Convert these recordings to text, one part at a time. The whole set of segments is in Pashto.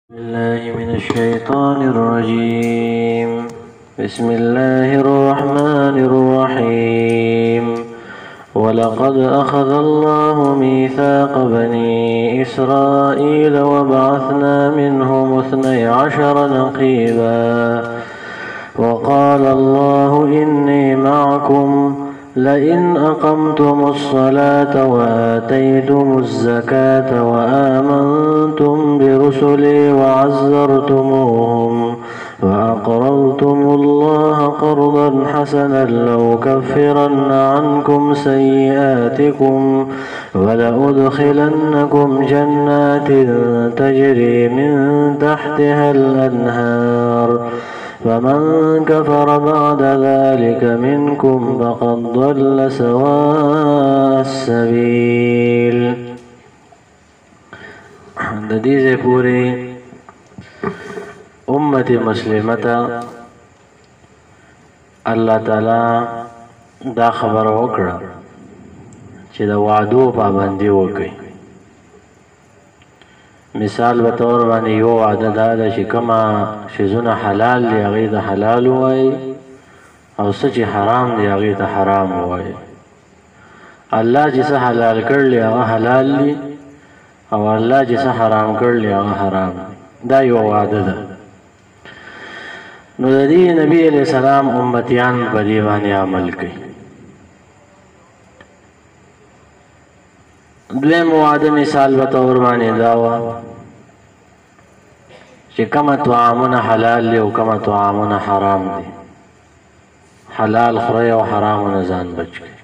بالله من الشيطان الرجيم. بسم الله الرحمن الرحيم. ولقد أخذ الله ميثاق بني إسرائيل وبعثنا منهم 12 نقيبا وقال الله إني معكم لئن أقمتم الصلاة وآتيتم الزكاة وآمنتم برسلي وعزرتموهم وأقرضتم الله قرضا حسنا لأكفرن عنكم سيئاتكم ولأدخلنكم جنات تجري من تحتها الأنهار فمن كفر بعد ذلك منكم فقد ضل سواء السبيل. د دې ځای پورې امت مسلمه الله تعالی دا خبر وکړه چې د وعدو پابندي وکړي. مثال به طور باندې یو وعده دا ده چې کومه شیزونه حلال دي هغې ته حلال ووایي او څه چې حرام دي هغې ته حرام ووایي. الله چې څه حلال کړلی هغه حلال دي او الله چې څه حرام کړلی هغه حرام دي. دا یو وعده ده. نو د دې نبي علیه السلام امتیان په دې باندې عمل کوي. دویم وعده مثال به طور باندې دا وه چې کومه طعامونه حلال دي او کومه طعامونه حرام دي. حلال خورئ او حرامونه ځان بچ کړئ.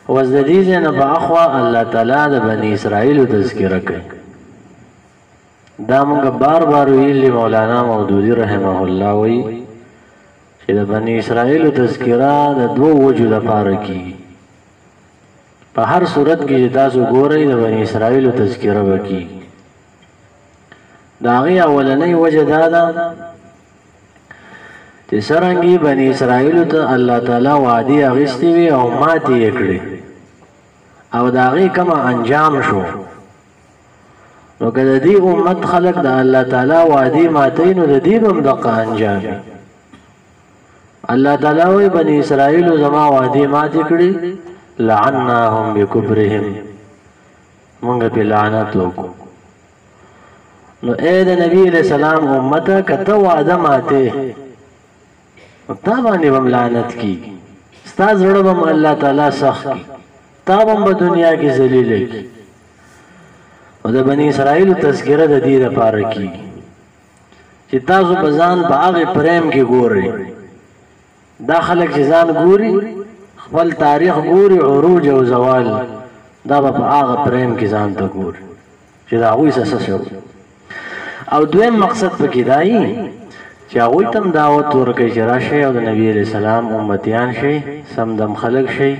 اوس د دې ځای نه په اخوا الله تعالی د بني اسرائیلو تذکره کوي. دا موږ بار بار ویلي مولانا مودودي رحمه الله وایي چې د بني اسرائیلو تذکره د دوو وجو لپاره کیږي. په هر صورت کې چې تاسو ګورئ د بني اسرائیلو تذکره به کیږي. د هغې اولنۍ وجه دا ده چې څرنګې بني اسرائیلو ته الله تعالی وعدې اخیستې وي او ماتې یې کړې او د هغې کومه انجام شو، نو که د دې امت خلک د الله تعالی وعدې ماتوي نو د دې به هم دغه انجام وي. الله تعالی وایي بني اسرائیلو زما وعدې ماتې کړې لعناهم بکفرهم، مونږ پې لعنت وکړو. نو ای د نبي علیه السلام امته که ته وعده ماتې تا باندې به هم لعنت کېږي، ستا زړه به هم الله تعالی سخت کړي، تا به هم په دنیا کې ذلیله کړي. او د بني اسرائیلو تذکره د دې دپاره کېږي چې تاسو به ځان په هغې پریم کې ګورئ. دا خلک چې ځان ګوري خپل تاریخ ګوري عروج او زوال، دا به په هغه پریم کې ځان ته ګوري چې د هغوی څه شو. او دویم مقصد پکې دا وي چې هغوی ته هم دعوت ورکوي چې راشئ او د نبي علیه السلام امتیان شئ، سمدم خلک شئ.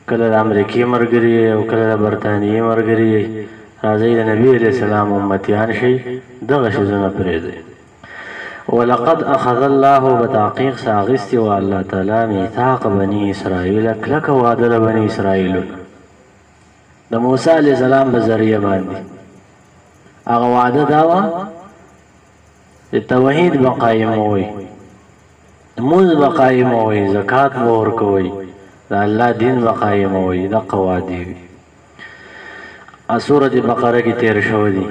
کله د امریکې ملګري او کله د برطانیې ملګري راځئ د نبي علیه السلام امتیان شئ، دغه شیزونه پرېږدئ. ولقد اخذ الله بتحقیق ساغستی و الله تعالی میثاق بنی اسرائیل، کلک وعده د بنی اسرائیلو د موسی علیه السلام په ذریعه باندې. هغه وعده دا وه چې توحید به قایموئ، لمونځ به قایموئ، زکات به ورکوئ، د الله دین به قایموئ. دغه وعدې وي. سورة بقره کې تیر شوی دي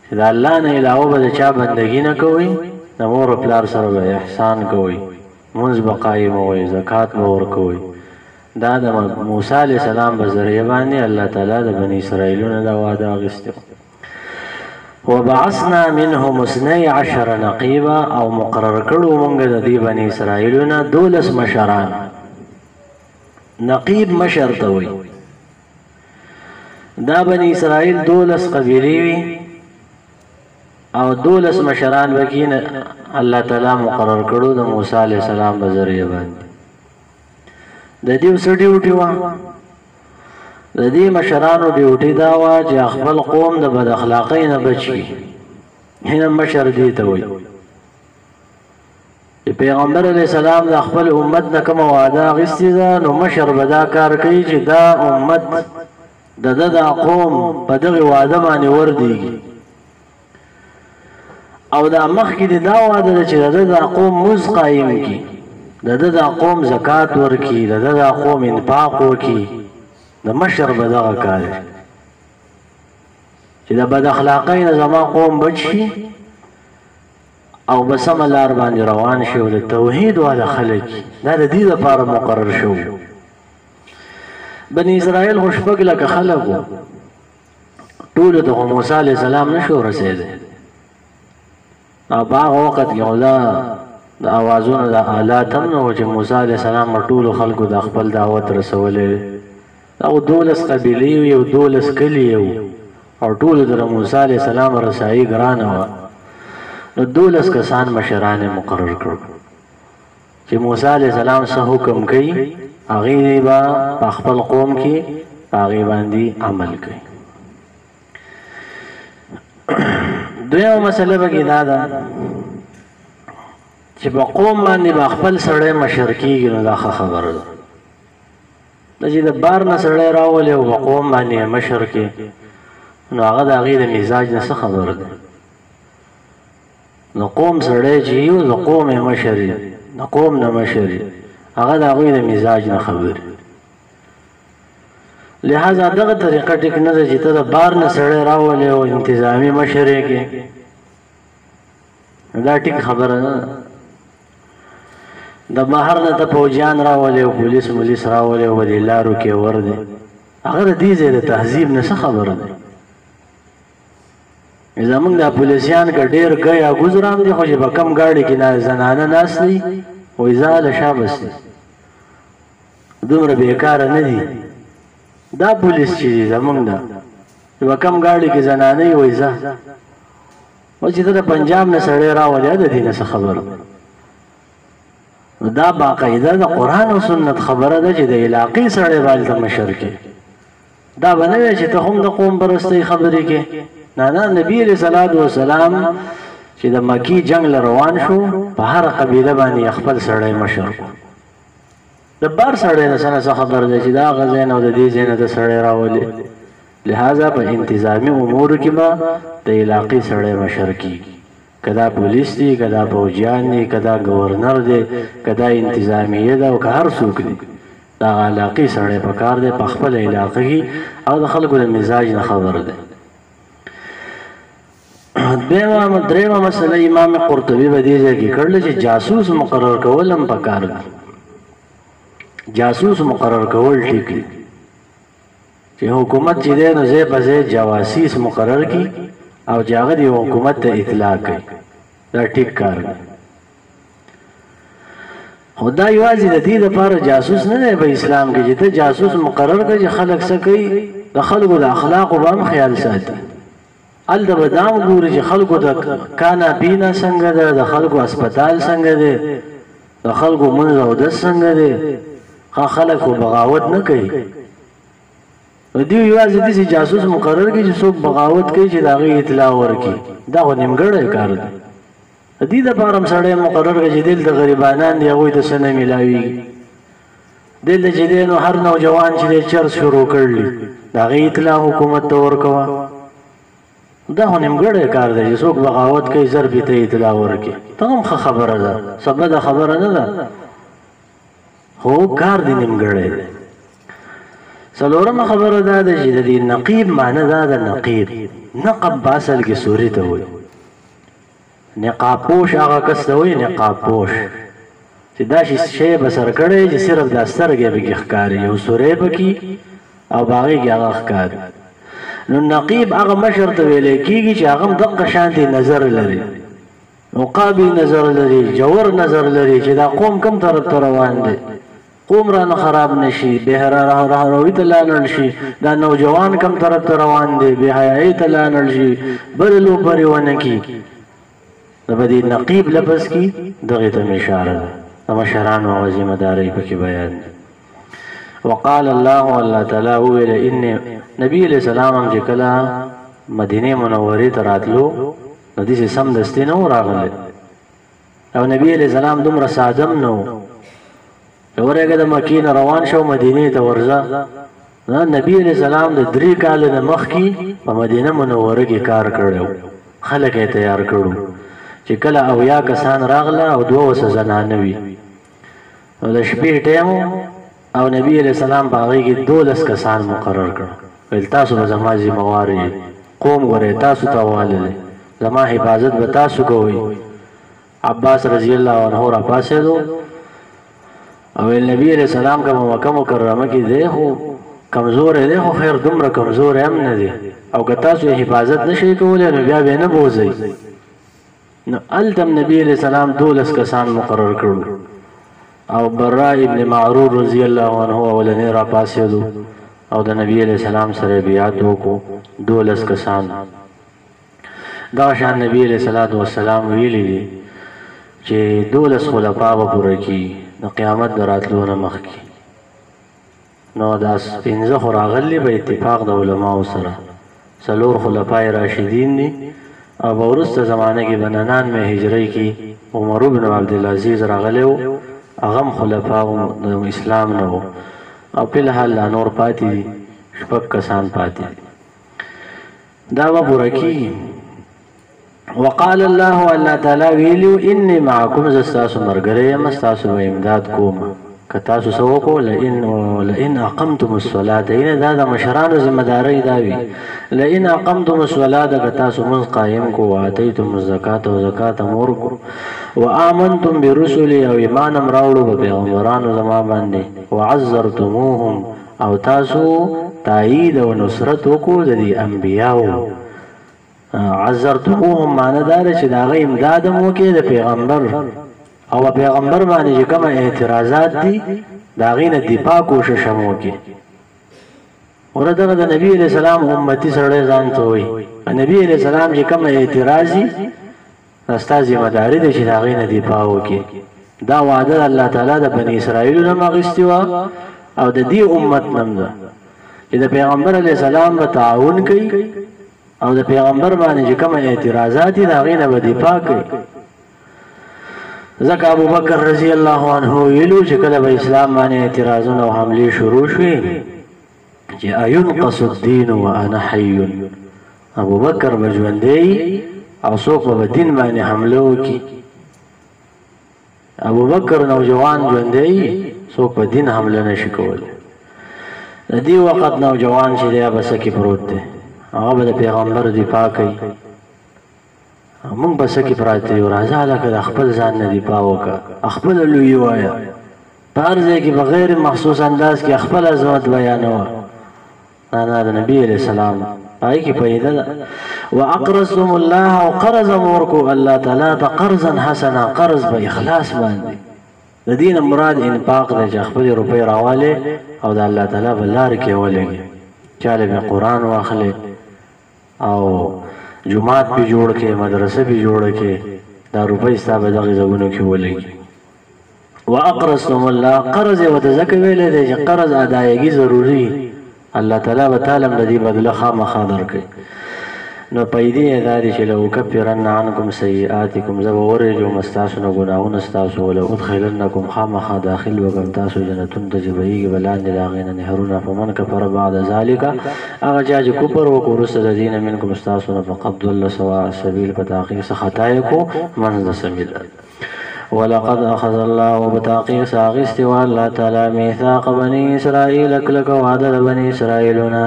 چې د الله نه علاوه به د چا بندګي نه کوئ، د مور و پلار سره به احسان کوئ، مونځ به قایموئ، زکات به ورکوئ. دا د موسی علیه السلام په ذریعه باندې الله تعالی د بني اسرائیلو نه دا وعده اخیستې. وبعثنا منهم 12 نقیبا، او مقرر کړو مونږ د دې بني اسرائیلو نه 12 مشران. نقیب مشر ته وایي. دا بني اسرائیل 12 قبیلې وي او 12 مشران بکی الله تعالی مقرر کړو د موسی علیه السلام په ذریعه باندې. د دې څه ډیوټي وه؟ د دې مشرانو ډیوټي دا وه چې خپل قوم د بد اخلاقۍ نه بچ کړي. هینه مشر دې ته وایي چې پیغمبر علیه السلام د خپل امت نه کومه وعده اخیستې ده، نو مشر به دا کار کوي چې دا امت د قوم په دغه وعده باندې وردیږي او دا مخکې د دا وعده ده چې د قوم مز قایم کی د قوم زکات ورکی د قوم انفاق وکي د مشر به دغه کار چې د بد اخلاقۍ نه زما قوم بچ شي او بسم لار باندې روان شي او د توحید والا خلک دا د دې لپاره مقرر شو. بني اسرائیل خوشبک لکه خلکو ټول د موسی علیه السلام نشو رسېدی او باغ وخت یو د اوازونو د آلات هم نه و چې موسی علیه السلام ټولو خلکو د خپل دعوت رسولی او 12 قبیلې وي او 12 کلي او ټولو د موسی علیه السلام رسایي ګرانه وه نو 12 کسان مشران مقرر کړو چې موسی علیه السلام څه حکم کوي هغې به په خپل قوم کې هغې باندې عمل کوي. دویمه مسله به کې دا ده چې په قوم باندې به خپل سړی مشر کېږي نو دا ښه خبره ده. دا چې د بار نه سړی راولي او په قوم باندې مشر کې نو هغه د هغې د مزاج نه څه خبره ده. د قوم سړی چې یو د قوم یې مشر یې د قوم نه مشر یې هغه د هغوی د مزاج نه خبرې. لہذا دغه طریقه ټیک نه ده چې ته د بار نه سړی راولې او انتظامي مشر یې کې دا ټیک خبره نه ده. د بهر نه ته پوجیان راولې او پولیس مولیس راولې او دې لارو کې وردې هغه د دې ځای د تهذیب نه څه خبره ده. زمونږ دا پولیسیان که ډېر ګیا ګزرام دي خو چې په کم ګاډي کې زنانه ناست دي وایي زه هله شا بس دي دومره بېکاره نه دي. دا پولیس چې دي زمونږ دا چې په کم ګاډي کې زنانه وي وایي زه و چې ته د پنجاب نه سړی راولې د دې نه څه خبره. دا باقاعده د قرآن او سنت خبره ده چې د علاقې سړی باندې ته مشر کې دا به نه وي چې ته هم د قوم پرستۍ خبرې کې. نه نبی علیہ الصلوۃ والسلام چې د مکی جنگ روان شو په هر قبیله باندې خپل سړی مشر کو. د بار سړی نه څه خبر دی چې دا غزین او د دې ځای نه د سړی راولي. لہذا په انتظامی امور کې به د علاقې سړی مشر کېږي کدا پولیس دی کدا فوجیان دی کدا گورنر دی کدا انتظامیه ده او که هر څوک دی دا علاقې سړی پکار دی په خپل علاقه کې او د خلکو د مزاج نه خبر دی. دریمه مسله امام قرطبي په دې ځای کې کړل چې جاسوس مقرر کول هم پکار دی. جاسوس مقرر کول ټیک دی چې حکومت چې دی نو ځای په ځای جواسیس مقرر کړي او چې هغه د حکومت ته اطلاع کوي دا ټیک کار دی. خو دا یوازې د دې دپاره جاسوس نه دی په اسلام کې چې ته جاسوس مقرر کړه چې خلک څه کوي د خلکو د اخلاقو به هم خیال ساتي. هلته به دا هم ګوري چې خلکو د کانا پینا څنګه ده د خلکو اسپتال څنګه دی د خلکو منځ اودس څنګه دی. خلک خو بغاوت نه کوي. دوی یوازې داسې جاسوس مقرر کړي چې څوک بغاوت کوي چې د هغې اطلاع ورکړي دا خو نیمګړی کار دی. د دې دپاره هم سړی مقرر کړي چې دلته غریبانان دي هغوی ته څه نه میلاویږي. دلته چې دی نو هر نوجوان چې دی چرس شروع کړلي د هغې اطلاع حکومت ته ورکوه. دا خو نیمګړی کار دی چې څوک بغاوت کوي زر پې ته اطلاع ورکړي. ته هم ښه خبره ده څه بده خبره نه ده خو کار دی نیمګړی دی. څلورمه خبره دا ده چې د دې نقیب معنی دا ده نقیب نقب په اصل کې سوري ته وایي. نقاب پوش هغه کس ته وایي نقاب پوش چې دا شی به سر کړی چې صرف دا سترګې پکې ښکاري یو سوری پکې او په هغې کې هغه ښکاري. نو نقیب هغه مشر ته ویلی کېږي چې هغه هم دقه شانتې نظر لري مقابل نظر لري جوور نظر لري چې دا قوم کوم طرف ته روان دی قوم رانه خراب نشي بهروي ته لاړ شي دا نوجوان کم طرف ته روان دی بې حیایي ته لاړ شي بل لوپرې ونه کي. د په دې نقیب لفظ کې دغې ته اشاره ده د مشرانو هغه ذمه دارۍ پکې بیان دی. وقال الله تعالی وویل ان نبی علیہ السلام هم چې کله مدینې منورې ته راتلو نو داسې سمدستي نه و راغلی او نبی علیہ السلام دومره ساده هم نه و ورګه د مکې نه روان شو مدینې ته ورځه. نبی علیہ السلام د 3 کاله نه مخکې په مدینه منوره کې کار کړی خلک یې تیار کړو چې کله اویا کسان راغله او 2 زنانه وي نو د شپې ټیم او نبی علیہ السلام په هغې کې 12 کسان مقرر کړه ویل تاسو به زما ذموار یې قوم ګورئ تاسو ته حواله دی زما حفاظت به تاسو کوئ عباس رضی الله عنه را پاسېدو او نبی علیہ السلام که مکه مکرمه کې دی خو کمزور دی خو خیر دومره کمزور هم نه دی او که تاسو حفاظت نشئ کولی نو بیا به نه بوځئ نو هلته نبی علیہ السلام 12 کسان مقرر کړل او براء ابن معرور رضی الله عنه اولنی را پاسېدو او د نبی علیہ السلام سره بیعت وکړو 12 کسان دا شان نبی علیہ السلام ویلي دي چې 12 خلفا به پوره کي د قیامت د راتلو نه مخکې نو دا 15 خو راغلي به اتفاق د علماو سره 4 خلفای راشدین دي او په وروسته زمانه کې به 99 هجري کې عمر بن عبدالعزیز راغلی و هغه هم خلفاو د اسلام نه و او په الحال لا نور پاتې دي 6 کسان پاتې دي دا به پوره کېږي وقال الله تعالی ویلو انی معکم زستاسو مرګره یم ستاسو به امداد کوم که تاسو څه وکړو لئن اقمتم الصلاة اینه دا د مشرانو ذمه دارۍ دا وي لئن اقمتم الصلاة که تاسو مونځ قایم کو واتیتم الزکاة او زکات هم ورکړو وآمنتم برسلي او ایمان هم راوړو په پیغمبرانو زما باندې وعزرتموهم او تاسو تایید او نصرت وکړو د دې انبیاو عزرتموهم معنی دا ده چې د هغه امداد هم وکړي د پیغمبر او په پیغمبر باندې چې کومه اعتراضات دي د هغې نه دفاع کوشش هم وکړي وره دغه د نبي علیه السلام امتي سړی ځان ته وایي نبي علیه السلام چې کومه اعتراض وي ستا ذمهداري ده چې د هغې نه دفاع وکړي دا وعده د الله تعالی د بني اسرائیلو نه هم اخیستې وه او د دې امت نه هم ده چې د پیغمبر علیه السلام به تعاون کوي او د پیغمبر باندې چې کومه اعتراضات دي د هغې نه به دفاع کوي ځکه ابوبکر رضی الله عنه ویلو چې کله به اسلام باندې اعتراضونه او حملې شروع شوې چې اینقص الدین وانا حی ابوبکر به ژوندی او څوک به دین باندې حمله وکړي ابوبکر نوجوان ژوندی څوک په دین حمله نشي کولی د دې وخت نوجوان چې دی بسه کې پروت دی هغه به د پیغمبر دفاع کوي مونږ بسه کې پراته یو راځه هلکه د خپل ځان نه دفاع وکړه خپله لویي وایه په هر ځای کې بغیر مخصوص انداز کې خپل عظمت بیانوه نه د نبي علیه السلام هغې کې فایده ده واقرضتم الله او قرض هم ورکړو الله تعالی ته قرضا حسنا قرض په اخلاص باندې د دې نه مراد انفاق دی چې خپلې روپۍ راوالې او د الله تعالی په لارې کې ولګې چاله به قرآن واخلې او جماعت پې جوړ کې مدرسه پې جوړه کې دا روپۍ ستا به دغې ځایونو کې ولګي واقرضتم الله قرض یې ورته ځکه ویلی دی چې قرض ادایګي ضروري الله تعالی به تعالی د دې بدله خامخا درکوي نو پیدې یې دا دي چې لأکفرن عنکم سیئاتکم زه به ورېږم ستاسو نه ګناهونه ستاسو ولأدخلنکم خامخا داخل وکړم تاسو جنتونو ته چې بهیږي به لاندې د هغې نه نهرونه فمن کفر بعد ذلک هغه چا چې کفر وکړو وروسته د دې نه منکم ستاسو نه فقد ضل سواء السبیل په تحقیق څه خطا یې کړو منځ د سبیل ولقد اخذ الله بتحقیق ساغستې و الله تعالی میثاق بني اسرائیل کلکه وعده د بني اسرائیلونه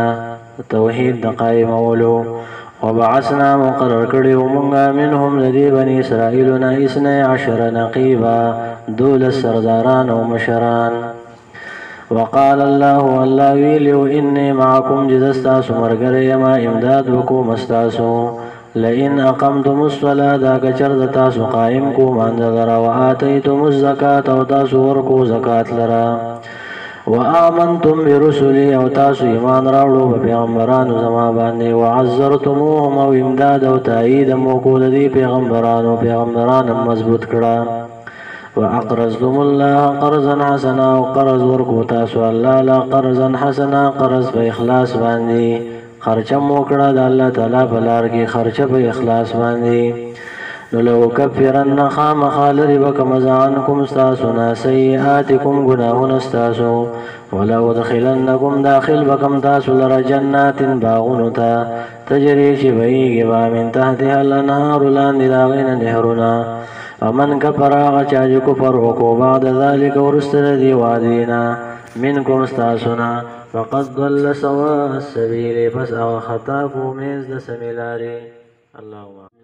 توحید د قایمولو وبعثنا مقرر کړي ومونږه منهم لدی بني اسرائیلنا 12 نقیبا 12 سرداران او مشران وقال الله ویلو انی معکم جزستاسو مرګره یما امداد وکوم استاسو لئن اقمتم الصلاة دا کچر د تاسو قائم کو مانځ لرا وآتیتم الزکاة او تاسو ورکو زکات لرا وآمنتم برسلی او تاسو ایمان راوړو په پیغمبرانو زما باندې وعزرتموهم او امداد او تایید مو کو د دې پیغمبران مضبوط کړه واقرضتم الله قرضا حسنا او قرض ورکو تاسو الله لا قرضا حسنا قرض په اخلاص باندې خرچه مو کړه د الله تعالی په لار کې خرچه په اخلاص باندې نو لو کفرن خامخا لري بکم عنکم استاسنا سیئاتکم گناهون استاسو ولو ادخلنکم داخل بکم تاسو لرا جنات باغونو تا تجري چې بهیږي به من تحتها الانهار لاندې د هغې نه نهرونه ومن کفر هغه چا چې کفر وکړو بعد ذلک وروسته د دې وعدې نه منکم ستاسو نه فقد ضل سواء السبیل پس هغه خطا کو منځ د سمې لارې. اللهم